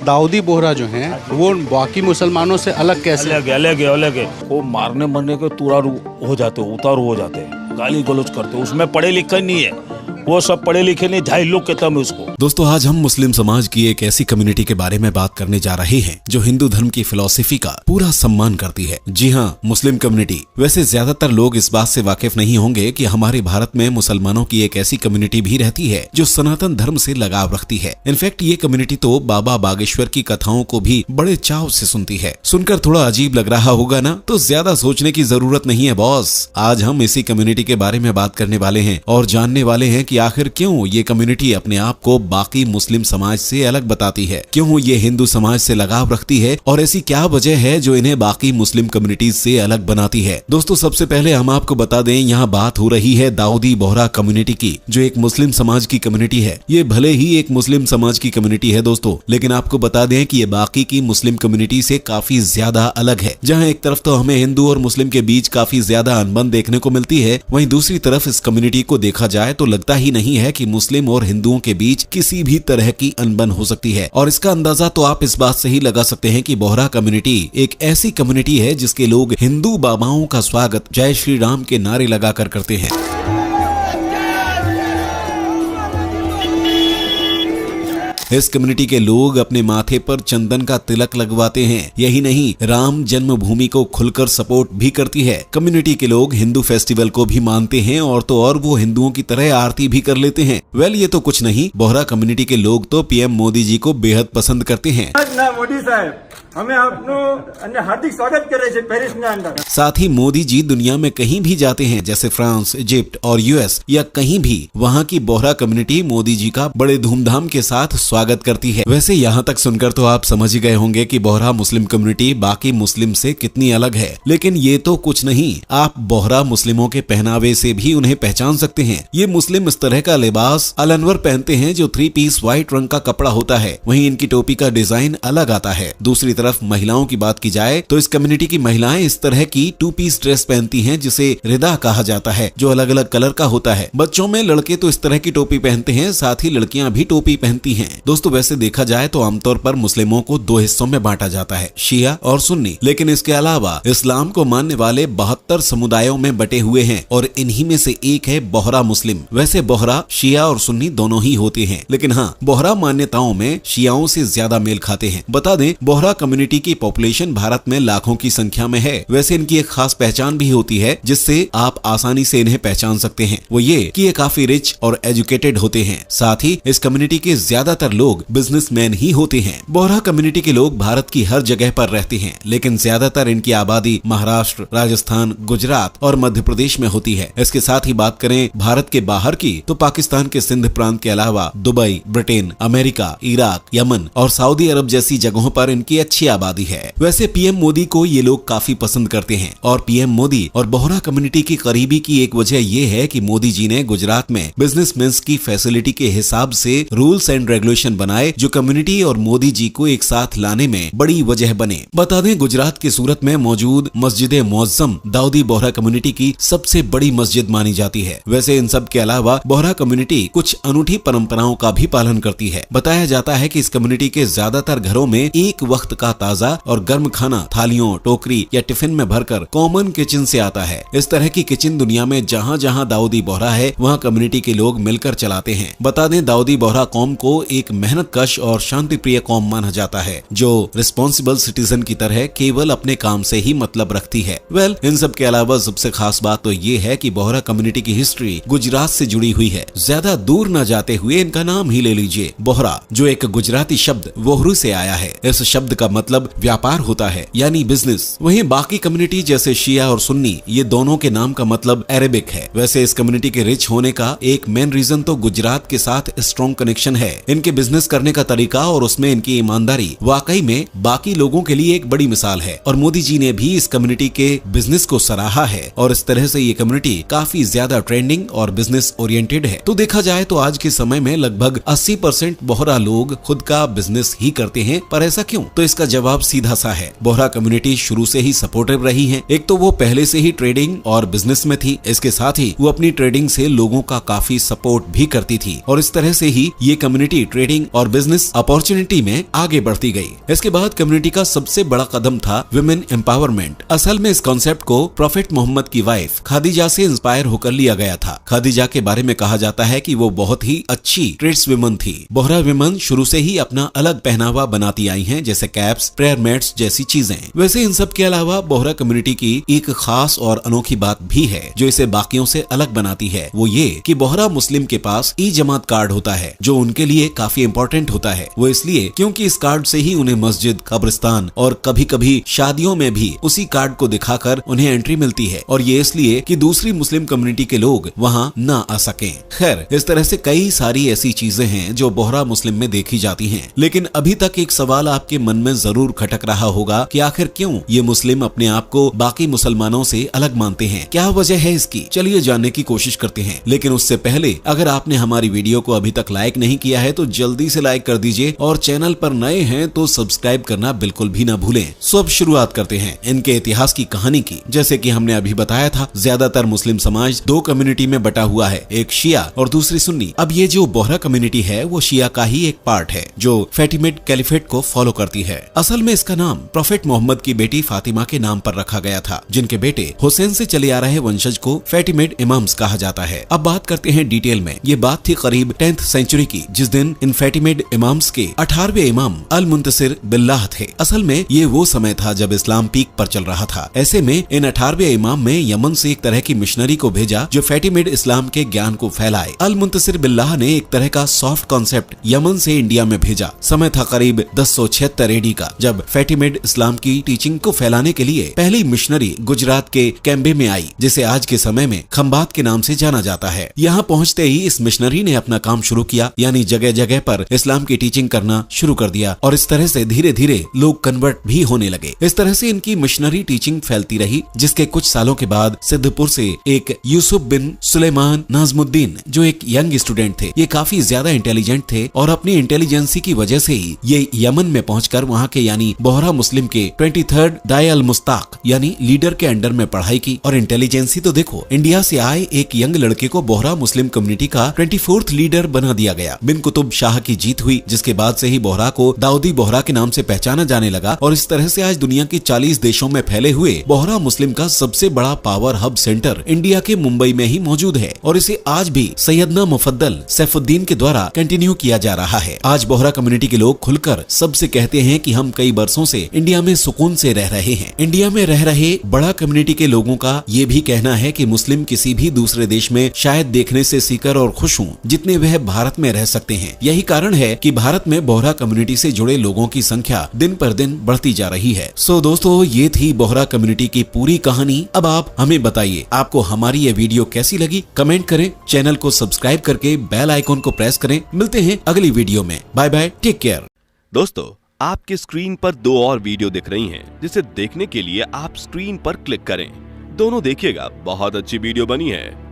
दाऊदी बोहरा जो हैं वो बाकी मुसलमानों से अलग कैसे? अलग है। वो मारने मरने के हो जाते हैं, गाली गलौज करते हैं। उसमें पढ़े लिखे नहीं है, वो सब पढ़े लिखे नहीं, जाहिल लोग कहते हैं उसको। दोस्तों, आज हम मुस्लिम समाज की एक ऐसी कम्युनिटी के बारे में बात करने जा रहे हैं जो हिंदू धर्म की फिलॉसफी का पूरा सम्मान करती है। जी हाँ, मुस्लिम कम्युनिटी। वैसे ज्यादातर लोग इस बात से वाकिफ नहीं होंगे कि हमारे भारत में मुसलमानों की एक ऐसी कम्युनिटी भी रहती है जो सनातन धर्म से लगाव रखती है। इनफैक्ट ये कम्युनिटी तो बाबा बागेश्वर की कथाओं को भी बड़े चाव से सुनती है। सुनकर थोड़ा अजीब लग रहा होगा ना? तो ज्यादा सोचने की जरूरत नहीं है बॉस। आज हम इसी कम्युनिटी के बारे में बात करने वाले हैं और जानने वाले हैं कि आखिर क्यों ये कम्युनिटी अपने आप को बाकी मुस्लिम समाज से अलग बताती है, क्यों ये हिंदू समाज से लगाव रखती है और ऐसी क्या वजह है जो इन्हें बाकी मुस्लिम कम्युनिटीज से अलग बनाती है। दोस्तों, सबसे पहले हम आपको बता दें, यहाँ बात हो रही है दाऊदी बोहरा कम्युनिटी की, जो एक मुस्लिम समाज की कम्युनिटी है। ये भले ही एक मुस्लिम समाज की कम्युनिटी है दोस्तों, लेकिन आपको बता दें कि ये बाकी की मुस्लिम कम्युनिटी से काफी ज्यादा अलग है। जहाँ एक तरफ तो हमें हिंदू और मुस्लिम के बीच काफी ज्यादा अनबन देखने को मिलती है, वहीं दूसरी तरफ इस कम्युनिटी को देखा जाए तो लगता ही नहीं है कि मुस्लिम और हिंदुओं के बीच किसी भी तरह की अनबन हो सकती है। और इसका अंदाजा तो आप इस बात से ही लगा सकते हैं कि बोहरा कम्युनिटी एक ऐसी कम्युनिटी है जिसके लोग हिंदू बाबाओं का स्वागत जय श्री राम के नारे लगाकर करते हैं। इस कम्युनिटी के लोग अपने माथे पर चंदन का तिलक लगवाते हैं। यही नहीं, राम जन्मभूमि को खुलकर सपोर्ट भी करती है। कम्युनिटी के लोग हिंदू फेस्टिवल को भी मानते हैं और तो और वो हिंदुओं की तरह आरती भी कर लेते हैं। वेल, ये तो कुछ नहीं, बोहरा कम्युनिटी के लोग तो पीएम मोदी जी को बेहद पसंद करते हैं। मोदी साहब, हमें आपनो हार्दिक स्वागत करे पेरिस में अंदर। साथ ही मोदी जी दुनिया में कहीं भी जाते हैं, जैसे फ्रांस, इजिप्ट और यूएस या कहीं भी, वहाँ की बोहरा कम्युनिटी मोदी जी का बड़े धूमधाम के साथ स्वागत करती है। वैसे यहाँ तक सुनकर तो आप समझ ही गए होंगे कि बोहरा मुस्लिम कम्युनिटी बाकी मुस्लिम से कितनी अलग है। लेकिन ये तो कुछ नहीं, आप बोहरा मुस्लिमों के पहनावे से भी उन्हें पहचान सकते हैं। ये मुस्लिम इस तरह का लिबास अल-अनवर पहनते हैं जो 3 पीस व्हाइट रंग का कपड़ा होता है। वहीं इनकी टोपी का डिजाइन अलग आता है। दूसरी तरफ महिलाओं की बात की जाए तो इस कम्युनिटी की महिलाएं इस तरह की 2 पीस ड्रेस पहनती हैं जिसे रिदा कहा जाता है, जो अलग अलग कलर का होता है। बच्चों में लड़के तो इस तरह की टोपी पहनते हैं, साथ ही लड़कियां भी टोपी पहनती हैं। दोस्तों, वैसे देखा जाए तो आमतौर पर मुस्लिमों को 2 हिस्सों में बांटा जाता है, शिया और सुन्नी। लेकिन इसके अलावा इस्लाम को मानने वाले 72 समुदायों में बटे हुए हैं और इन्हीं में से एक है बोहरा मुस्लिम। वैसे बोहरा शिया और सुन्नी दोनों ही होते हैं, लेकिन हाँ, बोहरा मान्यताओं में शियाओं से ज्यादा मेल खाते हैं। बता दें, बोहरा कम्युनिटी की पॉपुलेशन भारत में लाखों की संख्या में है। वैसे इनकी एक खास पहचान भी होती है जिससे आप आसानी से इन्हें पहचान सकते हैं। वो ये कि ये काफी रिच और एजुकेटेड होते हैं। साथ ही इस कम्युनिटी के ज्यादातर लोग बिजनेसमैन ही होते हैं। बोहरा कम्युनिटी के लोग भारत की हर जगह पर रहते हैं, लेकिन ज्यादातर इनकी आबादी महाराष्ट्र, राजस्थान, गुजरात और मध्य प्रदेश में होती है। इसके साथ ही बात करें भारत के बाहर की तो पाकिस्तान के सिंध प्रांत के अलावा Dubai, Britain, America, Iraq, Yemen और सऊदी अरब जैसी जगहों पर इनकी अच्छी आबादी है। वैसे पीएम मोदी को ये लोग काफी पसंद करते हैं और पीएम मोदी और बोहरा कम्युनिटी की करीबी की एक वजह ये है कि मोदी जी ने गुजरात में बिजनेसमैन की फैसिलिटी के हिसाब से रूल्स एंड रेगुलेशन बनाए जो कम्युनिटी और मोदी जी को एक साथ लाने में बड़ी वजह बने। बता दें, गुजरात के सूरत में मौजूद मस्जिद मुअज्जम दाऊदी बोहरा कम्युनिटी की सबसे बड़ी मस्जिद मानी जाती है। वैसे इन सब के अलावा बोहरा कम्युनिटी कुछ अनूठी परंपराओं का भी पालन करती है। बताया जाता है कि इस कम्युनिटी के ज्यादातर घरों में एक वक्त का ताजा और गर्म खाना थालियों, टोकरी या टिफिन में भरकर कॉमन किचन से आता है। इस तरह की किचन दुनिया में जहाँ जहाँ दाऊदी बोहरा है वहाँ कम्युनिटी के लोग मिलकर चलाते हैं। बता दें, दाऊदी बोहरा कौम को एक मेहनत कश और शांति प्रिय कौम माना जाता है जो रिस्पॉन्सिबल सिटीजन की तरह केवल अपने काम से ही मतलब रखती है। वेल, इन सब के अलावा सबसे खास बात तो ये है कि बोहरा कम्युनिटी की हिस्ट्री गुजरात से जुड़ी हुई है। ज्यादा दूर न जाते हुए इनका नाम ही ले लीजिए, बोहरा, जो एक गुजराती शब्द वोहरू से आया है। इस शब्द का मतलब व्यापार होता है, यानी बिजनेस। वहीं बाकी कम्युनिटी जैसे शिया और सुन्नी, ये दोनों के नाम का मतलब अरेबिक है। वैसे इस कम्युनिटी के रिच होने का एक मेन रीजन तो गुजरात के साथ स्ट्रॉन्ग कनेक्शन है। इनके बिजनेस करने का तरीका और उसमें इनकी ईमानदारी वाकई में बाकी लोगों के लिए एक बड़ी मिसाल है और मोदी जी ने भी इस कम्युनिटी के बिजनेस को सराहा है और इस तरह से ये कम्युनिटी काफी ज्यादा ट्रेंडिंग और बिजनेस ओरिएंटेड है। तो देखा जाए तो आज के समय में लगभग 80% बोहरा लोग खुद का बिजनेस ही करते हैं। पर ऐसा क्यों? तो इसका जवाब सीधा सा है, बोहरा कम्युनिटी शुरू से ही सपोर्टिव रही है। एक तो वो पहले से ही ट्रेडिंग और बिजनेस में थी, इसके साथ ही वो अपनी ट्रेडिंग से लोगों का काफी सपोर्ट भी करती थी और इस तरह से ही ये कम्युनिटी ट्रेडिंग लर्निंग और बिजनेस अपॉर्चुनिटी में आगे बढ़ती गई। इसके बाद कम्युनिटी का सबसे बड़ा कदम था विमेन एम्पावरमेंट। असल में इस कॉन्सेप्ट को प्रॉफेट मोहम्मद की वाइफ खादीजा से इंस्पायर होकर लिया गया था। खादीजा के बारे में कहा जाता है कि वो बहुत ही अच्छी ट्रेड्स विमन थी। बोहरा विमन शुरू से ही अपना अलग पहनावा बनाती आई हैं, जैसे कैप्स, प्रेयर मैट्स जैसी चीजें। वैसे इन सब के अलावा बोहरा कम्युनिटी की एक खास और अनोखी बात भी है जो इसे बाकियों से अलग बनाती है। वो ये कि बोहरा मुस्लिम के पास ई जमात कार्ड होता है, जो उनके लिए काफी इम्पोर्टेंट होता है। वो इसलिए क्योंकि इस कार्ड से ही उन्हें मस्जिद, कब्रिस्तान और कभी कभी शादियों में भी उसी कार्ड को दिखाकर उन्हें एंट्री मिलती है, और ये इसलिए कि दूसरी मुस्लिम कम्युनिटी के लोग वहाँ न आ सकें। खैर, इस तरह से कई सारी ऐसी चीजें हैं जो बोहरा मुस्लिम में देखी जाती हैं। लेकिन अभी तक एक सवाल आपके मन में जरूर खटक रहा होगा कि आखिर क्यों ये मुस्लिम अपने आप को बाकी मुसलमानों से अलग मानते हैं, क्या वजह है इसकी। चलिए जानने की कोशिश करते हैं। लेकिन उससे पहले अगर आपने हमारी वीडियो को अभी तक लाइक नहीं किया है तो जल्दी से लाइक कर दीजिए, और चैनल पर नए हैं तो सब्सक्राइब करना बिल्कुल भी ना भूलें। सो अब शुरुआत करते हैं इनके इतिहास की कहानी की। जैसे कि हमने अभी बताया था, ज्यादातर मुस्लिम समाज दो कम्युनिटी में बटा हुआ है, एक शिया और दूसरी सुन्नी। अब ये जो बोहरा कम्युनिटी है वो शिया का ही एक पार्ट है जो फैटिमिड कैलिफेट को फॉलो करती है। असल में इसका नाम प्रॉफेट मोहम्मद की बेटी फातिमा के नाम पर रखा गया था, जिनके बेटे हुसैन से चले आ रहे वंशज को फैटिमिड इमाम्स कहा जाता है। अब बात करते हैं डिटेल में। ये बात थी करीब 10th सेंचुरी की, जिस दिन इन फैटिमिड इमाम्स के 18वें इमाम अल मुंतसिर बिल्लाह थे। असल में ये वो समय था जब इस्लाम पीक पर चल रहा था। ऐसे में इन 18वें इमाम में यमन से एक तरह की मिशनरी को भेजा जो फैटिमिड इस्लाम के ज्ञान को फैलाए। अल मुंतसिर बिल्लाह ने एक तरह का सॉफ्ट कॉन्सेप्ट यमन से इंडिया में भेजा। समय था करीब 1076 एडी का, जब फैटिमिड इस्लाम की टीचिंग को फैलाने के लिए पहली मिशनरी गुजरात के कैम्बे में आई, जिसे आज के समय में खंबात के नाम से जाना जाता है। यहाँ पहुँचते ही इस मिशनरी ने अपना काम शुरू किया, यानी जगह जगह पर इस्लाम की टीचिंग करना शुरू कर दिया, और इस तरह से धीरे धीरे लोग कन्वर्ट भी होने लगे। इस तरह से इनकी मिशनरी टीचिंग फैलती रही, जिसके कुछ सालों के बाद सिद्धपुर से एक यूसुफ बिन सुलेमान नाजमुद्दीन, जो एक यंग स्टूडेंट थे, ये काफी ज्यादा इंटेलिजेंट थे और अपनी इंटेलिजेंसी की वजह से ही ये यमन में पहुंचकर वहाँ के यानी बोहरा मुस्लिम के 23rd दाई अल मुस्ताक यानी लीडर के अंडर में पढ़ाई की। और इंटेलिजेंसी तो देखो, इंडिया से आए एक यंग लड़के को बोहरा मुस्लिम कम्युनिटी का 24th लीडर बना दिया गया। बिन कुतुब शाह की जीत हुई, जिसके बाद से ही बोहरा को दाऊदी बोहरा के नाम से पहचाना जाने लगा, और इस तरह से आज दुनिया के 40 देशों में फैले हुए बोहरा मुस्लिम का सबसे बड़ा पावर हब सेंटर इंडिया के मुंबई में ही मौजूद है, और इसे आज भी सैयदना मुफद्दल सैफुद्दीन के द्वारा कंटिन्यू किया जा रहा है। आज बोहरा कम्युनिटी के लोग खुलकर सबसे कहते हैं कि हम कई बरसों से इंडिया में सुकून से रह रहे हैं। इंडिया में रह रहे बड़ा कम्युनिटी के लोगों का ये भी कहना है कि मुस्लिम किसी भी दूसरे देश में शायद देखने से सीकर और खुश हों जितने वह भारत में रह सकते हैं। यही कारण है कि भारत में बोहरा कम्युनिटी से जुड़े लोगों की संख्या दिन पर दिन बढ़ती जा रही है। सो दोस्तों, ये थी बोहरा कम्युनिटी की पूरी कहानी। अब आप हमें बताइए, आपको हमारी ये वीडियो कैसी लगी? कमेंट करें, चैनल को सब्सक्राइब करके बेल आइकॉन को प्रेस करें। मिलते हैं अगली वीडियो में। Bye bye, take care. दोस्तों, आपके स्क्रीन पर 2 और वीडियो दिख रही हैं, जिसे देखने के लिए आप स्क्रीन पर क्लिक करें। दोनों देखिएगा, बहुत अच्छी वीडियो बनी है।